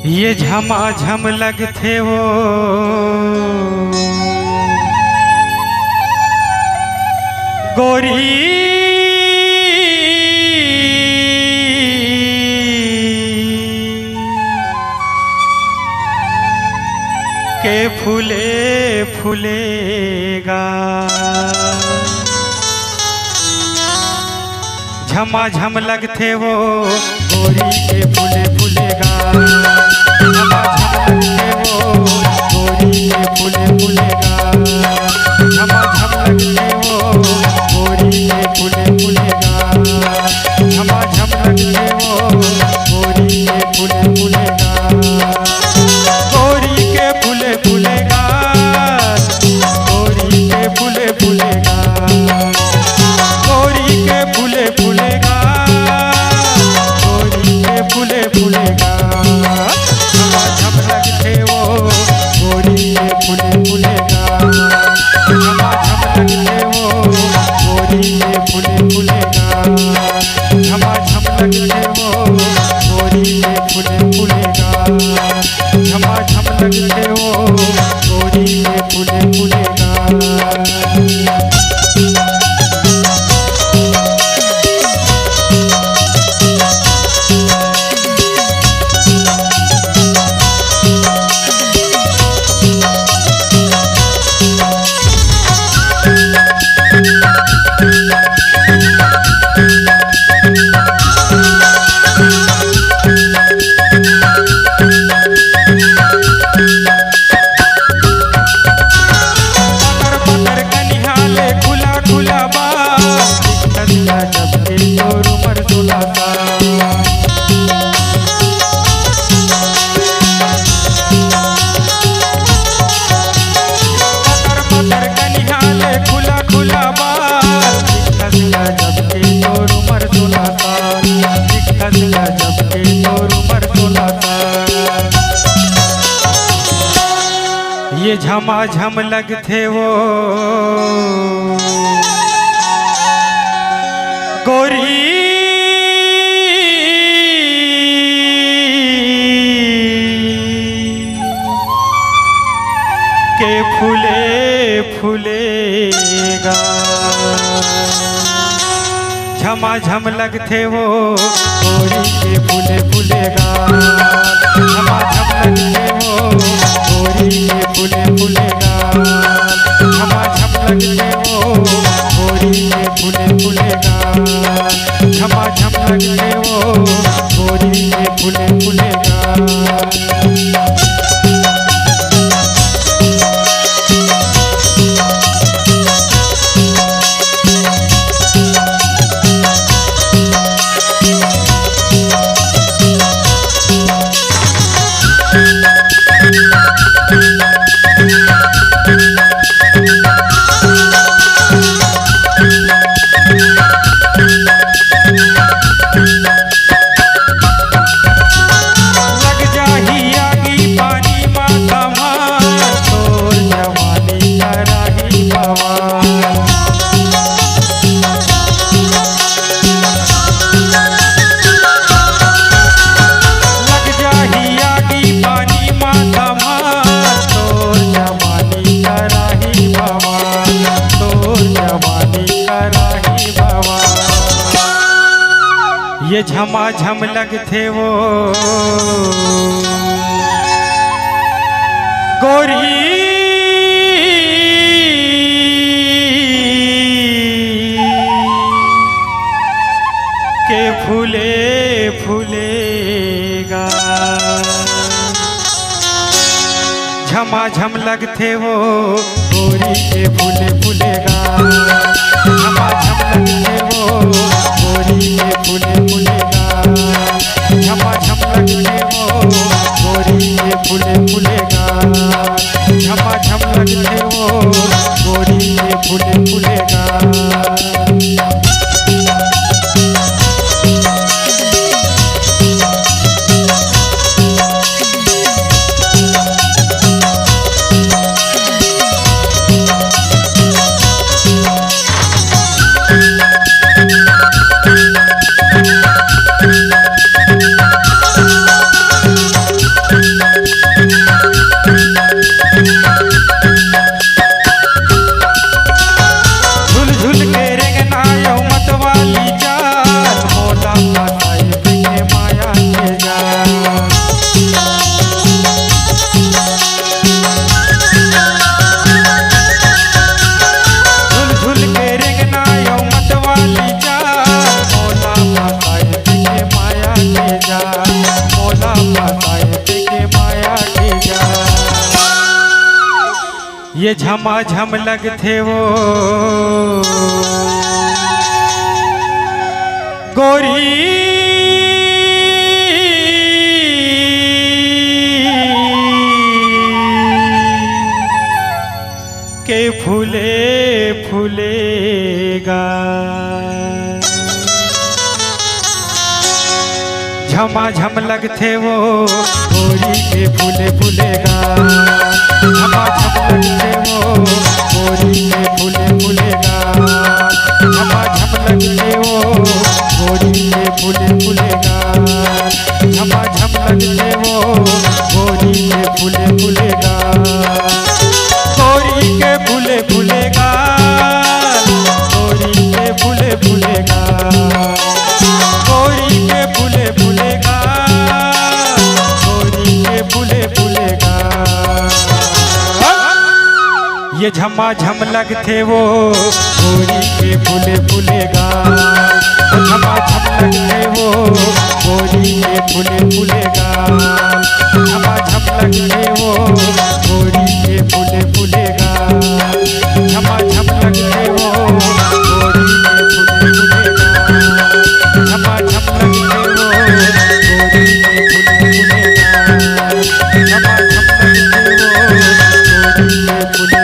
ये झमाझम लगते वो गोरी के फूले फूलेगा झमाझम लगते वो गोरी के फूले फूलेगा झमाझम लगते वो गोरी के फूले फूलेगा झमाझम लगते वो गोरी के फूले फूलेगा झमाझम लगते वो गोरी के फूले फूलेगा गोरी के फूले फूलेगा गोरी के फूले फूलेगा गोरी के फूले फूलेगा गोरी के फूले फूलेगा झमाझम लगते वो गोरी के फूले फूलेगा झमाझम लगते वो गोरी के फूले फूलेगा झमाझम लगते वो गोरी के फूले फूलेगा झमाझम लगते वो गोरी के फूले फूलेगा। ये झमाझम लगते वो गोरी के फूले फूलेगा झमाझम लगते वो गोरी के फूले फूलेगा झमाझम लगते वो गोरी के फूले फूलेगा झमाझम लगते वो गोरी के फूले फूलेगा झमाझम लगते वो गोरी के फूले फूलेगा। ये झमाझम लगते वो गोरी के फूले फूलेगा झमाझम लगते वो गोरी के फूले फूलेगा झमाझम लगते वो गोरी के फूले फूलेगा झमाझम लगते वो गोरी के फूले फूलेगा झमाझम लगते वो गोरी के फूले फूलेगा। ये झमाझम लगते वो गोरी के फूले फूलेगा झमाझम लगते वो गोरी के फूले फूलेगा झमाझम लगते वो गोरी के फूले फूलेगा झमाझम लगते वो गोरी के फूले फूलेगा झमाझम लगते वो गोरी के फूले फूलेगा गोरी के फूले फूलेगा गोरी के फूले फूलेगा गोरी के फूले फूलेगा गोरी के फूले फूलेगा ये झमाझम लगते वो गोरी के फूले फूलेगा झमाझम लगते वो गोरी के फूले फूलेगा झमाझम लगते वो गोरी के फूले फूलेगा झमाझम लगते वो गोरी के फूले फूलेगा झमाझम लगते वो गोरी के फूले फूलेगा झमाझम लगते वो गोरी के फूले